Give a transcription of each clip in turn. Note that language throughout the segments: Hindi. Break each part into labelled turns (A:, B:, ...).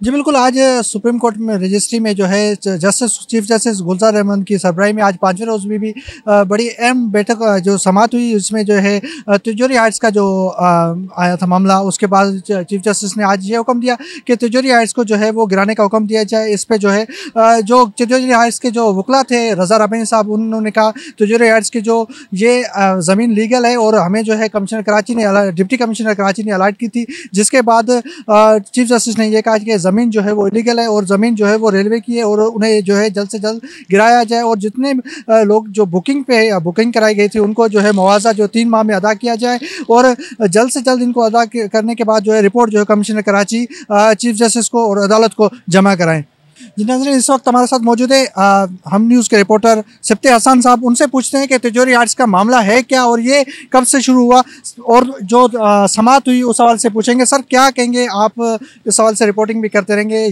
A: जी बिल्कुल, आज सुप्रीम कोर्ट में रजिस्ट्री में जो है चीफ जस्टिस गुलजार अहमद की सरबराही में आज 5वें रोज़ भी बड़ी अहम बैठक जो समाअत हुई। उसमें जो है तिजोरी हाइट्स का जो आया था मामला, उसके बाद चीफ जस्टिस ने आज ये हुक्म दिया कि तिजोरी हाइट्स को जो है वो गिराने का हुक्म दिया जाए। इस पे जो है जो तिजोरी हाइट्स के जो वकला थे रज़ा रब्बानी साहब, उन्होंने कहा तिजोरी हाइट्स की जो ये ज़मीन लीगल है और हमें जो है कमिश्नर कराची ने डिप्टी कमिश्नर कराची ने अलॉट की थी, जिसके बाद चीफ जस्टिस ने यह कहा कि ज़मीन जो है वो इलीगल है और ज़मीन जो है वो रेलवे की है और उन्हें जो है जल्द से जल्द गिराया जाए और जितने लोग जो बुकिंग कराई गई थी उनको जो है मुआवजा जो 3 माह में अदा किया जाए और जल्द से जल्द इनको अदा करने के बाद जो है रिपोर्ट जो है कमिश्नर कराची चीफ जस्टिस को और अदालत को जमा कराएं। जी नाज़रीन, इस वक्त हमारे साथ मौजूद है हम न्यूज़ के रिपोर्टर सिफ्ते हसन साहब। उनसे पूछते हैं कि तिजोरी हाइट्स का मामला है क्या और ये कब से शुरू हुआ, और जो समाअत हुई उस सवाल से पूछेंगे। सर, क्या कहेंगे आप? इस सवाल से रिपोर्टिंग भी करते रहेंगे।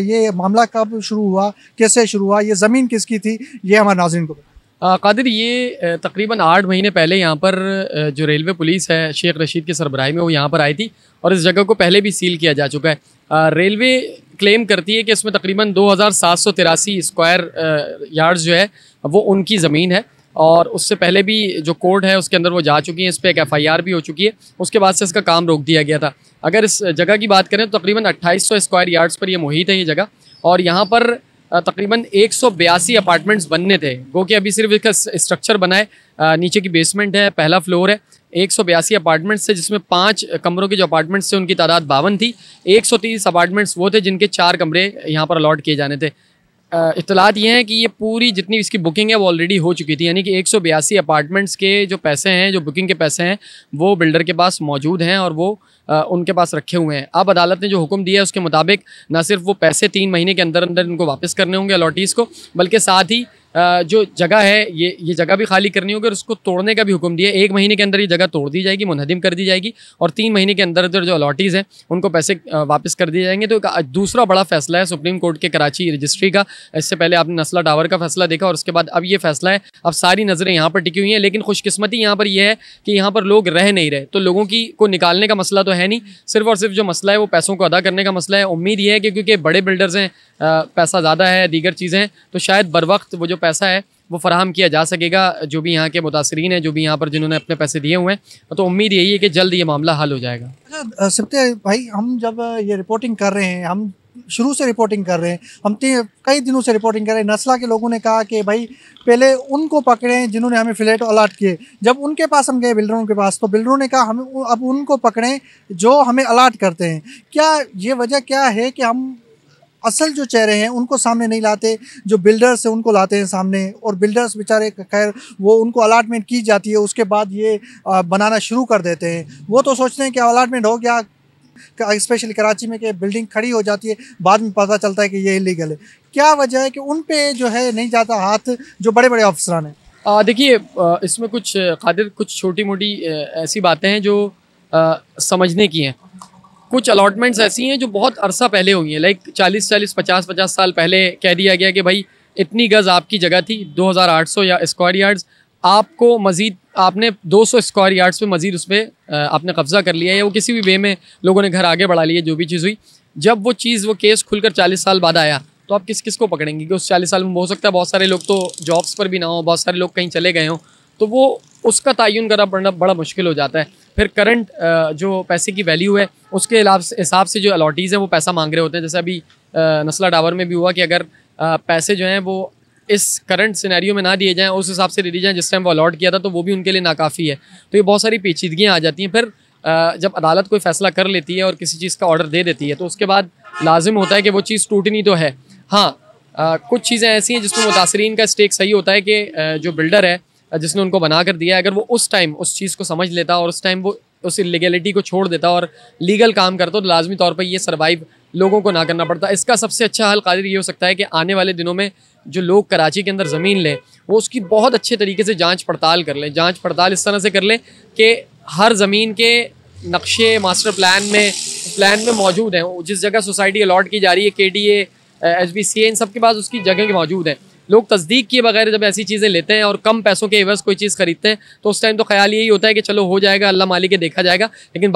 A: ये मामला कब शुरू हुआ, कैसे शुरू हुआ, ये ज़मीन किसकी थी, ये हमारे नाज़रीन को
B: कादिर, ये तकरीबन 8 महीने पहले यहाँ पर जो रेलवे पुलिस है शेख रशीद की सरबराही में, वो यहाँ पर आई थी और इस जगह को पहले भी सील किया जा चुका है। रेलवे क्लेम करती है कि इसमें तकरीबन 2783 स्क्वायर यार्ड्स जो है वो उनकी ज़मीन है और उससे पहले भी जो कोर्ट है उसके अंदर वो जा चुकी है। इस पर एक FIR भी हो चुकी है। उसके बाद से इसका काम रोक दिया गया था। अगर इस जगह की बात करें तो तकरीबन 2800 स्क्वायर यार्ड्स पर यह मुहित है ये जगह, और यहाँ पर तकरीबन 182 अपार्टमेंट्स बनने थे। गो कि अभी सिर्फ इसका स्ट्रक्चर बना है, नीचे की बेसमेंट है, पहला फ्लोर है। 182 अपार्टमेंट्स थे जिसमें 5 कमरों के जो अपार्टमेंट्स थे उनकी तादाद 52 थी। 130 अपार्टमेंट्स वो थे जिनके 4 कमरे यहाँ पर अलॉट किए जाने थे। इत्तलात ये हैं कि ये पूरी जितनी इसकी बुकिंग है वो ऑलरेडी हो चुकी थी, यानी कि 182 अपार्टमेंट्स के जो पैसे हैं, जो बुकिंग के पैसे हैं, वो बिल्डर के पास मौजूद हैं और वो उनके पास रखे हुए हैं। अब अदालत ने जो हुक्म दिया है उसके मुताबिक ना सिर्फ वो पैसे 3 महीने के अंदर अंदर इनको वापस करने होंगे अलॉटीज़ को, बल्कि साथ ही जो जगह है ये जगह भी खाली करनी होगी और उसको तोड़ने का भी हुक्म दिया है। 1 महीने के अंदर ये जगह तोड़ दी जाएगी, मुनहदिम कर दी जाएगी और 3 महीने के अंदर अंदर जो अलॉटीज़ हैं उनको पैसे वापस कर दिए जाएंगे। तो दूसरा बड़ा फैसला है सुप्रीम कोर्ट के कराची रजिस्ट्री का। इससे पहले आपने नस्ला टावर का फैसला देखा और उसके बाद अब ये फैसला है। अब सारी नज़रें यहाँ पर टिकी हुई हैं, लेकिन खुशकिस्मती यहाँ पर यह है कि यहाँ पर लोग रह नहीं रहे, तो लोगों को निकालने का मसला तो है नहीं। सिर्फ और सिर्फ जो मसला है वो पैसों को अदा करने का मसला है। उम्मीद ये है कि क्योंकि बड़े बिल्डर्स हैं, पैसा ज़्यादा है, दीगर चीज़ें हैं, तो शायद बर वक्त वो जो पैसा है वो फराहम किया जा सकेगा जो भी यहाँ के मुतासरीन हैं, जो भी यहाँ पर जिन्होंने अपने पैसे दिए हुए हैं। तो उम्मीद यही है कि जल्द ये मामला हल हो जाएगा।
A: अच्छा सिफ्ते भाई, हम जब ये रिपोर्टिंग कर रहे हैं, हम शुरू से रिपोर्टिंग कर रहे हैं, हम कई दिनों से रिपोर्टिंग कर रहे हैं। नस्ला के लोगों ने कहा कि भाई पहले उनको पकड़ें जिन्होंने हमें फ्लैट अलॉट किए। जब उनके पास हम गए बिल्डरों के पास, तो बिल्डरों ने कहा हम अब उनको पकड़ें जो हमें अलॉट करते हैं। क्या ये वजह क्या है कि हम असल जो चेहरे हैं उनको सामने नहीं लाते, जो बिल्डर्स हैं उनको लाते हैं सामने, और बिल्डर्स बेचारे खैर वो उनको अलॉटमेंट की जाती है उसके बाद ये बनाना शुरू कर देते हैं। वो तो सोचते हैं कि अलॉटमेंट हो गया, स्पेशली कराची में कि बिल्डिंग खड़ी हो जाती है, बाद में पता चलता है कि ये इलीगल है। क्या वजह है कि उन पे जो है नहीं जाता हाथ, जो बड़े बड़े अफसरान हैं?
B: देखिए, इसमें कुछ कादिर कुछ छोटी मोटी ऐसी बातें हैं जो समझने की हैं। कुछ अलॉटमेंट्स ऐसी हैं जो बहुत अरसा पहले हुई हैं, लाइक 40 50 साल पहले कह दिया गया कि भाई इतनी गज़ आपकी जगह थी 2800 या स्क्वायर यार्ड्स, आपको मज़ीद आपने 200 स्क्वायर यार्ड्स पे मज़ीद उस पर आपने कब्ज़ा कर लिया, या वो किसी भी वे में लोगों ने घर आगे बढ़ा लिया, जो भी चीज़ हुई। जब वो केस खुलकर 40 साल बाद आया तो आप किस को पकड़ेंगे? कि उस 40 साल में हो सकता है बहुत सारे लोग तो जॉब्स पर भी ना हो, बहुत सारे लोग कहीं चले गए हों, तो वो उसका तयन करना बड़ा मुश्किल हो जाता है। फिर करंट जो पैसे की वैल्यू है उसके हिसाब से जो अलॉटीज़ हैं वो पैसा मांग रहे होते हैं। जैसे अभी नस्ला टावर में भी हुआ कि अगर पैसे जो हैं वो इस करंट सिनेरियो में ना दिए जाएँ, उस हिसाब से दे दी जाएँ जिस टाइम वो अलॉट किया था, तो वो भी उनके लिए नाकाफ़ी है। तो ये बहुत सारी पेचीदगियाँ आ जाती हैं। फिर जब अदालत कोई फ़ैसला कर लेती है और किसी चीज़ का ऑर्डर दे देती है तो उसके बाद लाजिम होता है कि वो चीज़ टूटनी तो है। हाँ, कुछ चीज़ें ऐसी हैं जिसमें मुतासरीन का स्टेक सही होता है कि जो बिल्डर है जिसने उनको बना कर दिया है, अगर वो उस टाइम उस चीज़ को समझ लेता और उस टाइम वो उस इलीगलिटी को छोड़ देता और लीगल काम करता, तो लाजमी तौर पर ये सर्वाइव लोगों को ना करना पड़ता। इसका सबसे अच्छा हल कादिर ये हो सकता है कि आने वाले दिनों में जो लोग कराची के अंदर ज़मीन लें वो उसकी बहुत अच्छे तरीके से जांच पड़ताल कर लें। जांच पड़ताल इस तरह से कर लें कि हर ज़मीन के नक्शे मास्टर प्लान में मौजूद हैं। जिस जगह सोसाइटी अलॉट की जा रही है, KDA, HBCA, इन सब के पास उसकी जगह मौजूद है। लोग तस्दीक किए बगैर जब ऐसी चीज़ें लेते हैं और कम पैसों के एवज़ कोई चीज़ खरीदते हैं तो उस टाइम तो ख्याल यही होता है कि चलो हो जाएगा, अल्लाह मालिक है, देखा जाएगा। लेकिन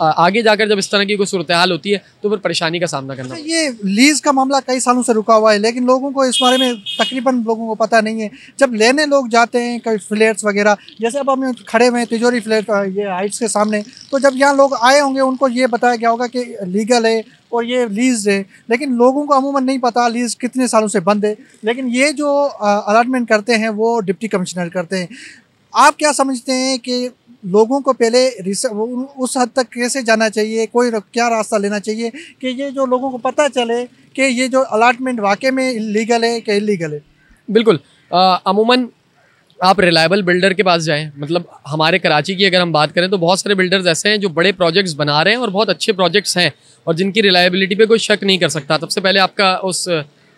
B: आगे जाकर जब इस तरह की कोई सूरत हाल होती है तो फिर परेशानी का सामना करना।
A: ये लीज का मामला कई सालों से रुका हुआ है, लेकिन लोगों को इस बारे में तकरीबन लोगों को पता नहीं है। जब लेने लोग जाते हैं कई फ्लैट्स वगैरह, जैसे अब हम खड़े हुए हैं तिजोरी फ्लैट ये हाइट्स के सामने, तो जब यहाँ लोग आए होंगे उनको ये बताया गया होगा कि लीगल है और ये लीज है, लेकिन लोगों को अमूमन नहीं पता लीज कितने सालों से बंद है। लेकिन ये जो अलॉटमेंट करते हैं वो डिप्टी कमिश्नर करते हैं। आप क्या समझते हैं कि लोगों को पहले उस हद तक कैसे जाना चाहिए, कोई क्या रास्ता लेना चाहिए कि ये जो लोगों को पता चले कि ये जो अलॉटमेंट वाकई में लीगल है कि इलीगल है?
B: बिल्कुल, अमूमन आप रिलायबल बिल्डर के पास जाएं। मतलब हमारे कराची की अगर हम बात करें तो बहुत सारे बिल्डर्स ऐसे हैं जो बड़े प्रोजेक्ट्स बना रहे हैं और बहुत अच्छे प्रोजेक्ट्स हैं और जिनकी रिलायबिलिटी पे कोई शक नहीं कर सकता। सबसे पहले आपका उस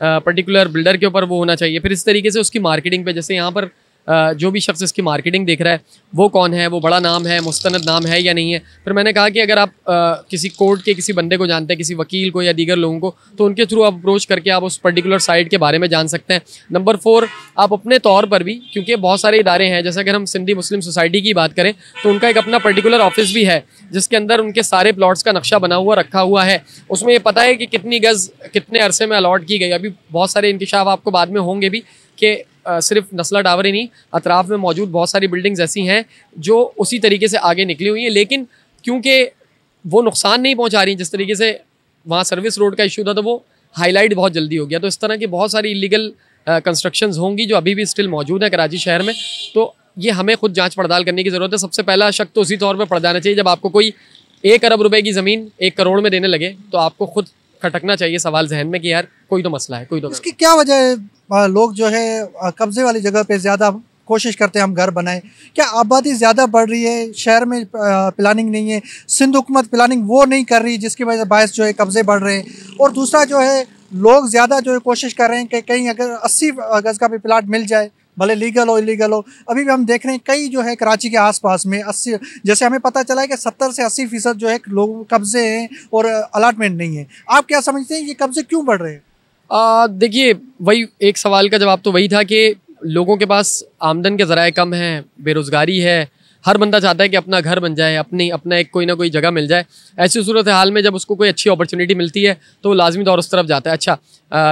B: पर्टिकुलर बिल्डर के ऊपर वो होना चाहिए। फिर इस तरीके से उसकी मार्केटिंग पे, जैसे यहाँ पर जो भी शख्स इसकी मार्केटिंग देख रहा है वो कौन है, वो बड़ा नाम है, मुस्तनद नाम है या नहीं है। फिर मैंने कहा कि अगर आप किसी कोर्ट के किसी बंदे को जानते हैं, किसी वकील को या दीगर लोगों को, तो उनके थ्रू आप अप्रोच करके आप उस पर्टिकुलर साइट के बारे में जान सकते हैं। नंबर 4, आप अपने तौर पर भी, क्योंकि बहुत सारे इदारे हैं, जैसे अगर हम सिंधी मुस्लिम सोसाइटी की बात करें तो उनका एक अपना पर्टिकुलर ऑफिस भी है जिसके अंदर उनके सारे प्लॉट्स का नक्शा बना हुआ रखा हुआ है। उसमें ये पता है कि कितनी गज़ कितने अरसे में अलॉट की गई। अभी बहुत सारे इंकिशाफ आपको बाद में होंगे भी कि सिर्फ नस्ला टावर ही नहीं, अतराफ़ में मौजूद बहुत सारी बिल्डिंग्स ऐसी हैं जो उसी तरीके से आगे निकली हुई हैं, लेकिन क्योंकि वो नुकसान नहीं पहुंचा रही जिस तरीके से वहाँ सर्विस रोड का इशू था, तो वो हाईलाइट बहुत जल्दी हो गया। तो इस तरह की बहुत सारी इलीगल कंस्ट्रक्शंस होंगी जो अभी भी स्टिल मौजूद है कराची शहर में। तो ये हमें खुद जांच पड़ताल करने की ज़रूरत है। सबसे पहला शक तो उसी तौर पर पड़ जाना चाहिए जब आपको कोई 1 अरब रुपए की ज़मीन 1 करोड़ में देने लगे, तो आपको खुद खटकना चाहिए सवाल जहन में कि यार कोई तो मसला है, कोई तो।
A: इसकी क्या वजह है? लोग जो है कब्जे वाली जगह पे ज़्यादा कोशिश करते हैं हम घर बनाएं। क्या आबादी ज़्यादा बढ़ रही है, शहर में प्लानिंग नहीं है, सिंध हुकूमत प्लानिंग वो नहीं कर रही जिसकी वजह से बायस जो है कब्जे बढ़ रहे हैं? और दूसरा जो है लोग ज़्यादा जो है कोशिश कर रहे हैं कि कहीं अगर 80 गज़ का भी प्लाट मिल जाए, भले लीगल हो इलीगल हो। अभी भी हम देख रहे हैं कई जो है कराची के आसपास में 80, जैसे हमें पता चला है कि 70 से 80% जो है लोग कब्जे हैं और अलॉटमेंट नहीं है। आप क्या समझते हैं ये कब्जे क्यों बढ़ रहे हैं?
B: देखिए, वही एक सवाल का जवाब तो वही था कि लोगों के पास आमदन के ज़राए कम हैं, बेरोज़गारी है, हर बंदा चाहता है कि अपना घर बन जाए, अपना एक कोई ना कोई जगह मिल जाए। ऐसी सूरत हाल में जब उसको कोई अच्छी अपॉर्चुनिटी मिलती है तो वो लाजमी तौर उस तरफ जाता है। अच्छा,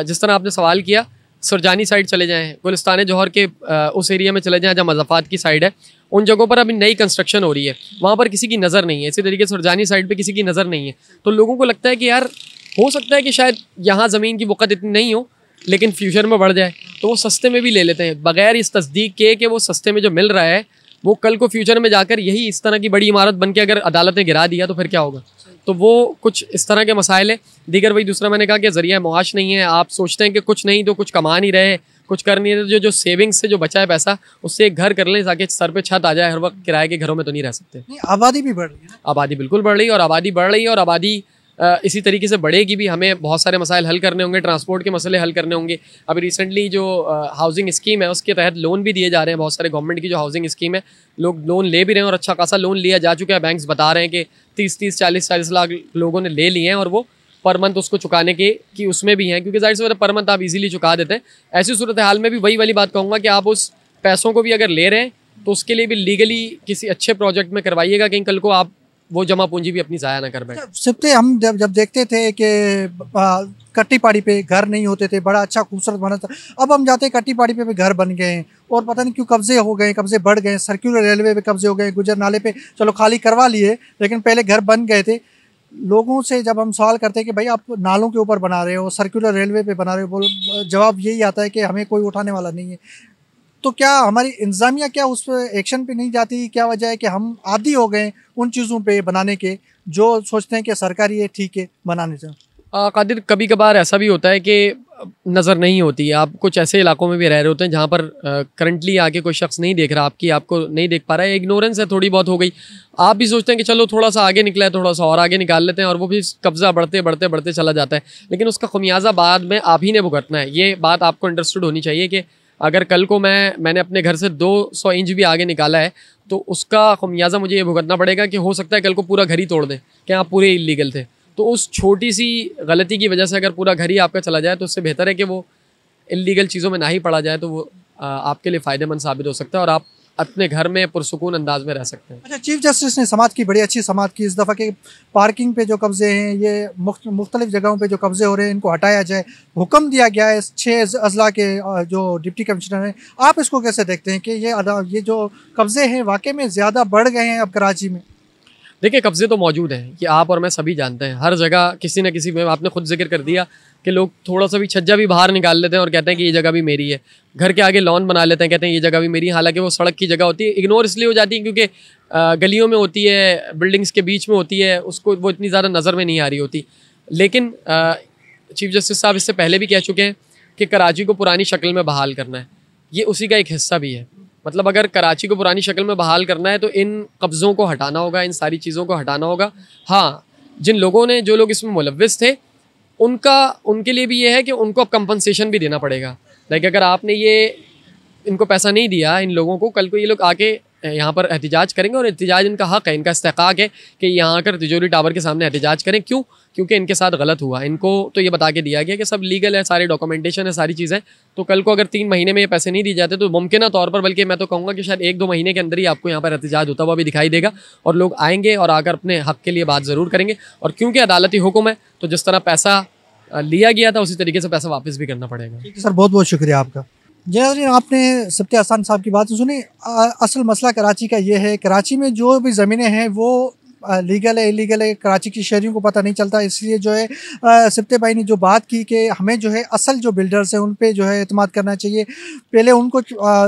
B: जिस तरह आपने सवाल किया, सुरजानी साइड चले जाएँ, गुलिस्तान जौहर के उस एरिया में चले जाएँ जहाँ मज़ाफ़ात की साइड है, उन जगहों पर अभी नई कंस्ट्रक्शन हो रही है, वहाँ पर किसी की नज़र नहीं है। इसी तरीके से सुरजानी साइड पर किसी की नज़र नहीं है। तो लोगों को लगता है कि यार हो सकता है कि शायद यहाँ ज़मीन की वक़्त इतनी नहीं हो लेकिन फ्यूचर में बढ़ जाए, तो वो सस्ते में भी ले लेते हैं बगैर इस तस्दीक के कि वो सस्ते में जो मिल रहा है वो कल को फ्यूचर में जाकर यही इस तरह की बड़ी इमारत बन के अगर अदालत ने गिरा दिया तो फिर क्या होगा। तो वो कुछ इस तरह के मसाइल है। दीगर वही दूसरा मैंने कहा कि ज़रिया मुआश नहीं है। आप सोचते हैं कि कुछ नहीं तो कुछ कमा नहीं रहे, कुछ कर नहीं रहे, जो सेविंग्स से जो बचा है पैसा उससे एक घर कर लें ताकि सर पे छत आ जाए। हर वक्त किराए के घरों में तो नहीं रह सकते।
A: आबादी भी बढ़ रही है।
B: आबादी बिल्कुल बढ़ रही है और आबादी बढ़ रही है और आबादी इसी तरीके से बढ़ेगी भी। हमें बहुत सारे मसाइल हल करने होंगे, ट्रांसपोर्ट के मसले हल करने होंगे। अभी रिसेंटली जो हाउसिंग स्कीम है उसके तहत लोन भी दिए जा रहे हैं। बहुत सारे गवर्नमेंट की जो हाउसिंग स्कीम है लोग लोन ले भी रहे हैं और अच्छा खासा लोन लिया जा चुका है। बैंक्स बता रहे हैं कि 30-30, 40-40 लाख लोगों ने ले लिए हैं और वो पर मंथ उसको चुकाने के कि उसमें भी हैं, क्योंकि जाहिर सी बात है पर मंथ आप इजीली चुका देते हैं। ऐसी सूरत हाल में भी वही वाली बात कहूँगा कि आप उस पैसों को भी अगर ले रहे हैं तो उसके लिए भी लीगली किसी अच्छे प्रोजेक्ट में करवाइएगा, कहीं कल को आप वो जमा पूंजी भी अपनी ज़ाया ना कर बैठे।
A: सिर्फ हम जब देखते थे कि कट्टी पहाड़ी पे घर नहीं होते थे, बड़ा अच्छा खूबसूरत बना था। अब हम जाते हैं कट्टी पहाड़ी पे भी घर बन गए हैं और पता नहीं क्यों कब्जे हो गए, कब्जे बढ़ गए। सर्कुलर रेलवे पे कब्जे हो गए, गुजर नाले पे चलो खाली करवा लिए लेकिन पहले घर बन गए थे। लोगों से जब हम सवाल करते हैं कि भाई आप नालों के ऊपर बना रहे हो, सर्कुलर रेलवे पे बना रहे हो, जवाब यही आता है कि हमें कोई उठाने वाला नहीं है। तो क्या हमारी इंतज़ामिया क्या उस पर एक्शन पे नहीं जाती? क्या वजह है कि हम आदी हो गए उन चीज़ों पे बनाने के जो सोचते हैं कि सरकारी ये ठीक है बनाने से?
B: कादिर, कभी कभार ऐसा भी होता है कि नज़र नहीं होती। आप कुछ ऐसे इलाकों में भी रह रहे होते हैं जहाँ पर करंटली आके कोई शख्स नहीं देख रहा, आपको नहीं देख पा रहा है, इग्नोरेंस है थोड़ी बहुत हो गई। आप भी सोचते हैं कि चलो थोड़ा सा आगे निकला है, थोड़ा सा और आगे निकाल लेते हैं और वो भी कब्ज़ा बढ़ते बढ़ते बढ़ते चला जाता है। लेकिन उसका खमियाजा बाद में आप ही ने भुगतना है। ये बात आपको अंडरस्टूड होनी चाहिए कि अगर कल को मैंने अपने घर से 200 इंच भी आगे निकाला है तो उसका खमियाजा मुझे ये भुगतना पड़ेगा कि हो सकता है कल को पूरा घर ही तोड़ दें कि आप पूरे इलीगल थे। तो उस छोटी सी गलती की वजह से अगर पूरा घर ही आपका चला जाए तो उससे बेहतर है कि वो इलीगल चीज़ों में ना ही पड़ा जाए, तो वो आपके लिए फ़ायदेमंद साबित हो सकता है और आप अपने घर में पुरसुकून अंदाज में रह सकते हैं।
A: अच्छा, चीफ जस्टिस ने समात की, बड़ी अच्छी समात की इस दफ़ा के पार्किंग पे जो कब्जे हैं, ये मुख्तलिफ जगहों पे जो कब्जे हो रहे हैं इनको हटाया जाए, हुक्म दिया गया है 6 अजला के जो डिप्टी कमिश्नर हैं। आप इसको कैसे देखते हैं कि ये जो कब्जे हैं वाकई में ज़्यादा बढ़ गए हैं अब कराची में?
B: देखिए, कब्जे तो मौजूद हैं, कि आप और मैं सभी जानते हैं। हर जगह किसी न किसी में, आपने खुद जिक्र कर दिया कि लोग थोड़ा सा भी छज्जा भी बाहर निकाल लेते हैं और कहते हैं कि ये जगह भी मेरी है। घर के आगे लॉन बना लेते हैं, कहते हैं ये जगह भी मेरी है, हालांकि वो सड़क की जगह होती है। इग्नोर इसलिए हो जाती है क्योंकि गलियों में होती है, बिल्डिंग्स के बीच में होती है, उसको वो इतनी ज़्यादा नज़र में नहीं आ रही होती। लेकिन चीफ जस्टिस साहब इससे पहले भी कह चुके हैं कि कराची को पुरानी शक्ल में बहाल करना है। ये उसी का एक हिस्सा भी है। मतलब अगर कराची को पुरानी शक्ल में बहाल करना है तो इन कब्ज़ों को हटाना होगा, इन सारी चीज़ों को हटाना होगा। हाँ, जिन लोगों ने, जो लोग इसमें मुलव्विस थे, उनके लिए भी ये है कि उनको अब कंपनसेशन भी देना पड़ेगा। लाइक अगर आपने ये इनको पैसा नहीं दिया, इन लोगों को, कल को ये लोग आके यहाँ पर एहतिजाज करेंगे और एहतिजाज इनका हक़ है, इनका इस्तेकाक है कि यहाँ आकर तिजोरी टावर के सामने एहतिजाज करें। क्यों? क्योंकि इनके साथ गलत हुआ। इनको तो ये बता के दिया गया कि सब लीगल है, सारी डॉक्यूमेंटेशन है, सारी चीज़ें। तो कल को अगर 3 महीने में ये पैसे नहीं दिए जाते तो मुमकिन तौर पर, बल्कि मैं तो कहूँगा कि शायद 1-2 महीने के अंदर ही आपको यहाँ पर एहतिजाज होता हुआ भी दिखाई देगा और लोग आएंगे और आकर अपने हक़ के लिए बात ज़रूर करेंगे। और क्योंकि अदालती हुक्म है तो जिस तरह पैसा लिया गया था उसी तरीके से पैसा वापस भी करना पड़ेगा।
A: ठीक है सर, बहुत बहुत शुक्रिया आपका। जी, आपने सब्ते अहसान साहब की बात सुनी। असल मसला कराची का ये है, कराची में जो भी ज़मीनें हैं वो लीगल है, इलीगल है, कराची की शहरियों को पता नहीं चलता। इसलिए जो है सिप्ते भाई ने जो बात की कि हमें जो है असल जो बिल्डर्स हैं उन पे जो है एतमाद करना चाहिए। पहले उनको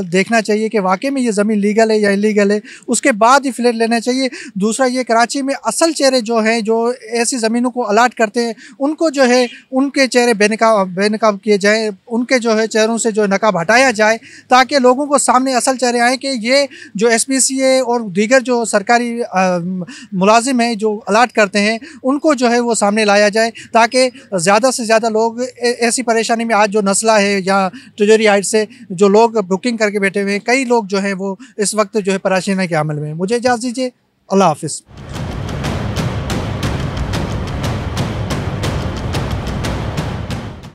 A: देखना चाहिए कि वाकई में ये ज़मीन लीगल है या इलीगल है, उसके बाद ही फ्लैट लेना चाहिए। दूसरा ये, कराची में असल चेहरे जो हैं, जो ऐसी ज़मीनों को अलाट करते हैं, उनको जो है उनके चेहरे बेनकाब किए जाए, उनके जो है चेहरों से जो नकाब हटाया जाए, ताकि लोगों को सामने असल चेहरे आएँ कि ये जो SPCA और दीगर जो सरकारी मुलाजिम हैं जो अलाट करते हैं, उनको जो है वो सामने लाया जाए, ताकि ज़्यादा से ज़्यादा लोग ऐसी परेशानी में, आज जो नस्ला है या तिजोरी हाइट से जो लोग बुकिंग करके बैठे हुए हैं, कई लोग जो हैं वो इस वक्त जो है परेशानी के अमल में। मुझे इजाज़त दीजिए, अल्लाह हाफ़िज़।